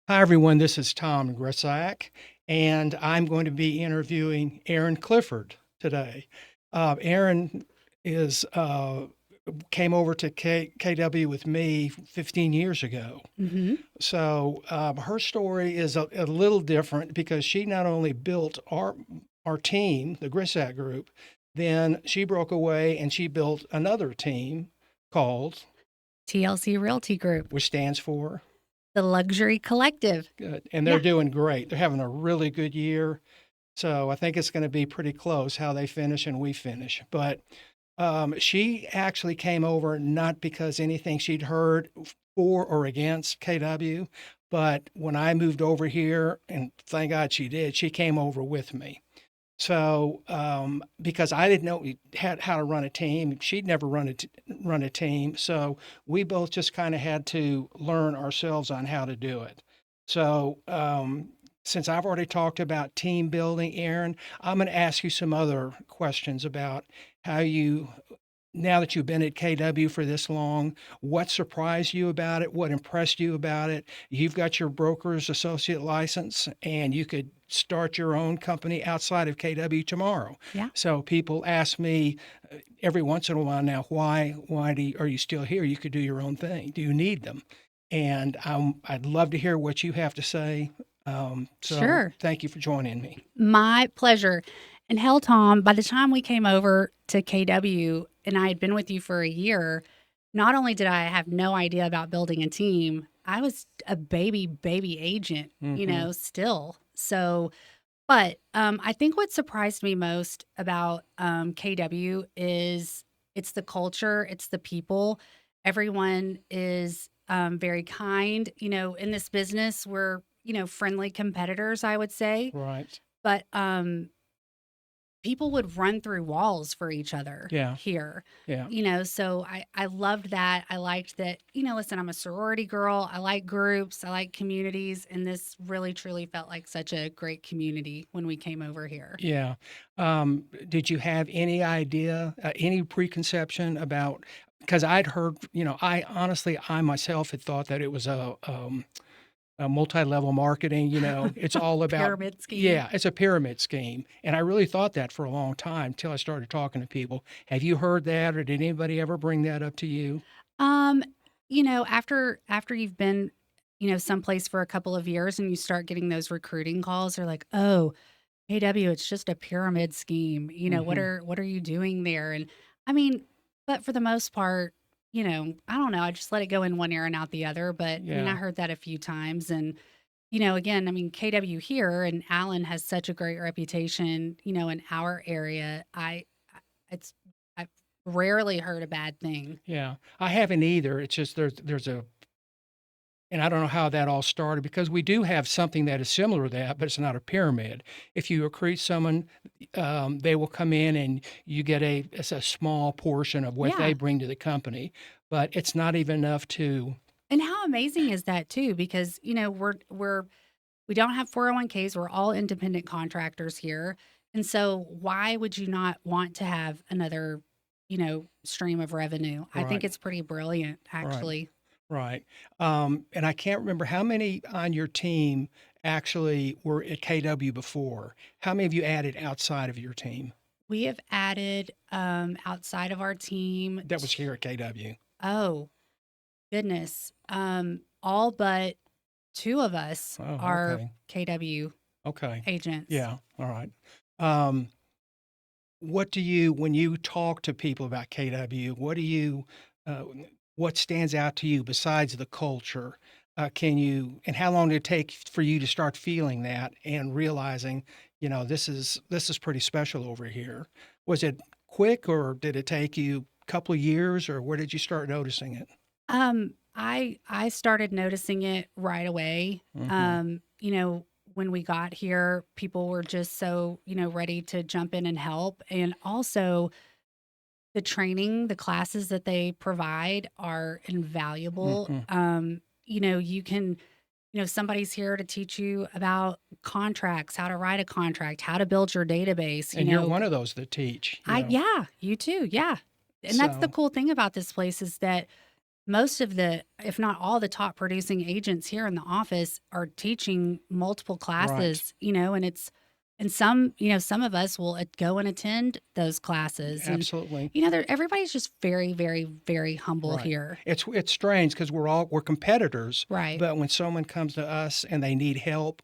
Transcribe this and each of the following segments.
Hi, everyone. This is Tom Grisak, and I'm going to be interviewing Erin Clifford today. Erin is came over to KW with me 15 years ago. Hmm. So her story is a little different because she not only built our team, the Grisak Group, then she broke away and she built another team called, TLC Realty Group, which stands for. the Luxury Collective. Good. And they're Yeah. doing great. They're having a really good year. So I think it's going to be pretty close how they finish and we finish. But she actually came over not because anything she'd heard for or against KW, but when I moved over here, and thank God she did, she came over with me. So, because I didn't know how to run a team, she'd never run a team. So we both just kind of had to learn ourselves on how to do it. So, since I've already talked about team building, Aaron, I'm going to ask you some other questions about how you, now that you've been at KW for this long, what surprised you about it? What impressed you about it? You've got your broker's associate license and you could start your own company outside of KW tomorrow. Yeah. So people ask me every once in a while now, are you still here? You could do your own thing. Do you need them? And I'd love to hear what you have to say. So Sure. thank you for joining me. My pleasure. And hell, Tom, by the time we came over to KW and I had been with you for a year, not only did I have no idea about building a team, I was a baby agent, Hmm. still. So, but I think what surprised me most about KW is it's the culture, it's the people. Everyone is very kind. In this business, we're, friendly competitors, I would say. Right. But people would run through walls for each other Yeah. here. Yeah. So I loved that. I liked that, listen, I'm a sorority girl. I like groups, I like communities. And this really, truly felt like such a great community when we came over here. Yeah. Did you have any idea, any preconception about? Because I'd heard, I myself had thought that it was a multi-level marketing. It's all about, Pyramid scheme. yeah, it's a pyramid scheme, and I really thought that for a long time till I started talking to people. Have you heard that, or did anybody ever bring that up to you? Um, after you've been, someplace for a couple of years and you start getting those recruiting calls, they're like, "Oh, AW, it's just a pyramid scheme. Hmm. What are you doing there?" And I mean, but for the most part, I don't know, I just let it go in one ear and out the other. But I mean, I Yeah. heard that a few times. And, again, I mean, KW here and Allen has such a great reputation, in our area. It's, I've rarely heard a bad thing. Yeah. I haven't either. It's just and I don't know how that all started because we do have something that is similar to that, but it's not a pyramid. If you recruit someone, they will come in and you get it's a small portion of what they Yeah. bring to the company, but it's not even enough to. And how amazing is that too? Because, we don't have 401ks. We're all independent contractors here. And so why would you not want to have another, stream of revenue? I think Right, it's pretty brilliant, right, actually. right. And I can't remember how many on your team actually were at KW before. How many of you added outside of your team We have added outside of our team. that was here at KW? Oh, goodness. All but two of us Oh, are okay. KW Okay. agents. Yeah. All right. Um, What do you when you talk to people about KW, uh, what stands out to you besides the culture? Can you and how long did it take for you to start feeling that and realizing, this is pretty special over here? Was it quick or did it take you a couple of years or where did you start noticing it? I started noticing it right away. Hmm. When we got here, people were just so, ready to jump in and help. And also the training, the classes that they provide are invaluable. Hmm. You can, somebody's here to teach you about contracts, how to write a contract, how to build your database, And you're one of those that teach. yeah, you too. Yeah. And that's the So cool thing about this place is that most of the, if not all the top producing agents here in the office are teaching multiple Right. classes, and some of us will go and attend those classes. And, Absolutely. everybody's just very, very, very humble Right. here. It's strange because we're competitors, Right. but when someone comes to us and they need help,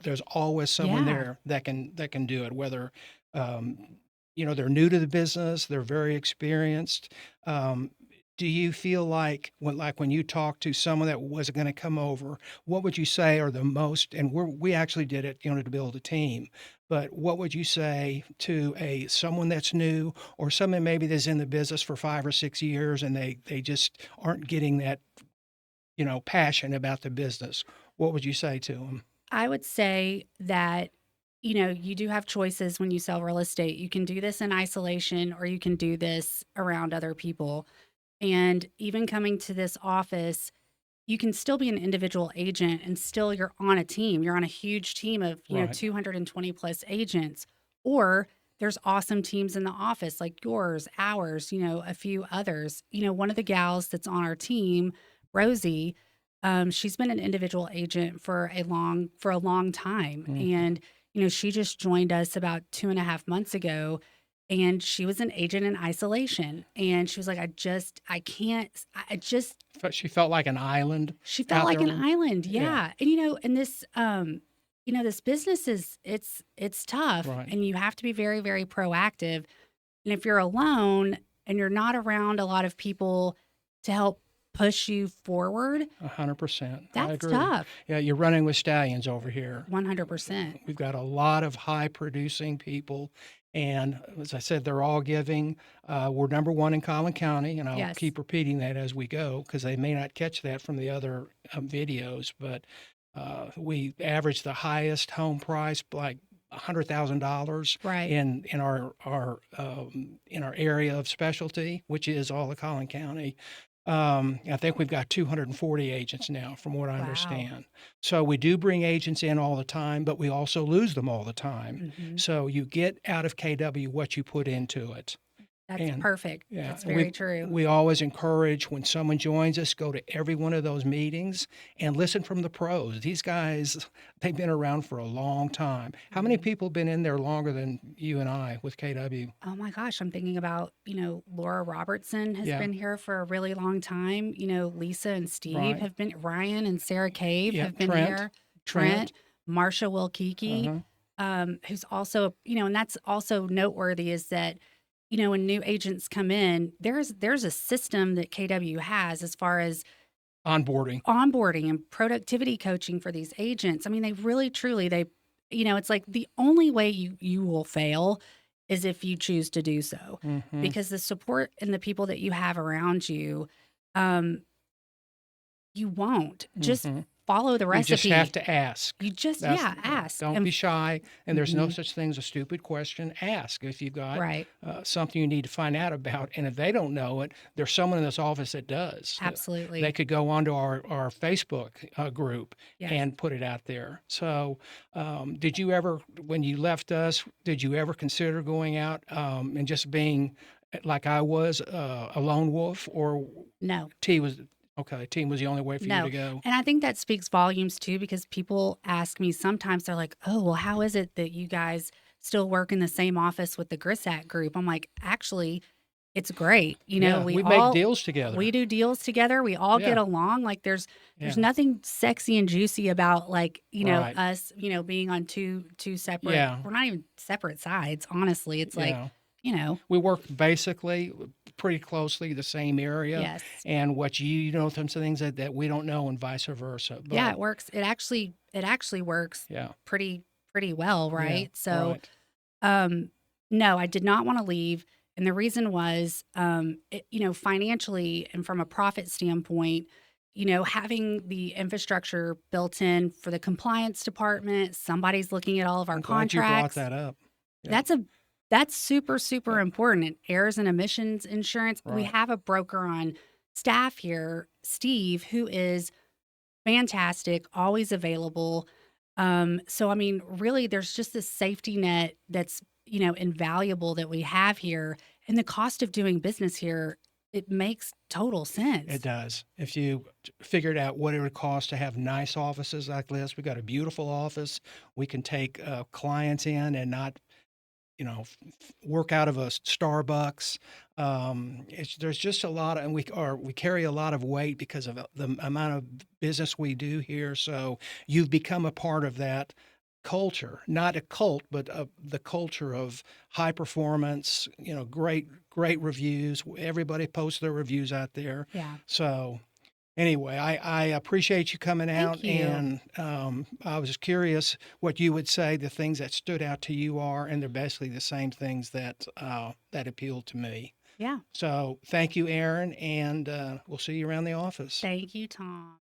there's always someone Yeah. there that can do it. Whether um, they're new to the business, they're very experienced. Um, do you feel like when you talk to someone that was going to come over, what would you say are the most? And we actually did it, to build a team. But what would you say to someone that's new, or someone maybe that's in the business for 5 or 6 years and they just aren't getting that, passion about the business? What would you say to them? I would say that, you do have choices when you sell real estate. You can do this in isolation or you can do this around other people. And even coming to this office, you can still be an individual agent and still you're on a team. You're on a huge team of, Right. 220 plus agents. Or there's awesome teams in the office like yours, ours, a few others. One of the gals that's on our team, Rosie, she's been an individual agent for a long time. Mhm. And, she just joined us about 2.5 months ago, and she was an agent in isolation. And she was like, I can't, I just She felt like an island she felt out like there. an island, Yeah. yeah. And, and this business it's tough, Right. and you have to be very, very proactive. And if you're alone and you're not around a lot of people to help push you forward, 100%. I that's agree. tough. Yeah, you're running with stallions over here. 100%. We've got a lot of high producing people. And as I said, they're all giving. We're number one in Collin County, and I'll Yes. keep repeating that as we go because they may not catch that from the other videos. But we average the highest home price, like $100,000 Right. in our area of specialty, which is all of Collin County. I think we've got 240 agents now, from what I Wow. understand. So we do bring agents in all the time, but we also lose them all the time. Mhm. So you get out of KW what you put into it. That's And perfect. yeah, That's and we very true. we always encourage when someone joins us, go to every one of those meetings and listen from the pros. These guys, they've been around for a long time. How many Mhm. people have been in there longer than you and I with KW? Oh my gosh, I'm thinking about, Laura Robertson has Yeah, been here for a really long time. Lisa and Steve right. have been, Ryan and Sarah Cave Yeah, have been Trent, here, Trent, Trent. Marsha Wilkiki, Uh-huh. who's also, and that's also noteworthy is that, when new agents come in, there's a system that KW has as far as Onboarding. onboarding and productivity coaching for these agents. I mean, they really truly it's like the only way you will fail is if you choose to do so. Mhm. Because the support and the people that you have around you, um, you won't. Just Mhm. follow the You just have recipe. to ask. You just That's yeah, ask Don't be shy, and there's no Mhm. such thing as a stupid question. Ask if you've got Right. something you need to find out about, and if they don't know it, there's someone in this office that does. They Absolutely. could go onto our Facebook group Yes. and put it out there. So, did you ever, when you left us, did you ever consider going out and just being like I was, a lone wolf, or No. T was okay? Team was the only way for you No. to go. And I think that speaks volumes too, because people ask me sometimes, they're like, oh, well, how is it that you guys still work in the same office with the Grisak group? I'm like, actually, it's great. Yeah, We we make all deals together. we do deals together. We all get Yeah, along. Like there's yeah, nothing sexy and juicy about like, right. us, being on two separate, Yeah, we're not even separate sides, honestly. It's like, yeah. you know, We work basically pretty closely the same area, yes. and what you know some things that we don't know, and vice versa. Yeah, But it works. It actually works yeah, pretty well, yeah, right? So right. Um, no, I did not want to leave. And the reason was, financially and from a profit standpoint, having the infrastructure built in for the compliance department, somebody's looking at all of our I'm glad you brought contracts. that up. Yeah, That's a that's super, yeah, super important. And errors and emissions insurance. We right. have a broker on staff here, Steve, who is fantastic, always available. So I mean, really there's just this safety net that's, invaluable that we have here. And the cost of doing business here it makes total It sense. does. If you figured out what it would cost to have nice offices like this, we got a beautiful office. We can take clients in and not, work out of a Starbucks. There's just a lot of, and we carry a lot of weight because of the amount of business we do here. So you've become a part of that culture, not a cult, but the culture of high performance. Great reviews. Everybody posts their reviews out there. Yeah. So anyway, I appreciate you coming out, Thank you. and I was curious what you would say the things that stood out to you are, and they're basically the same things that appealed to me. Yeah. So thank you, Erin, and we'll see you around the office. Thank you, Tom.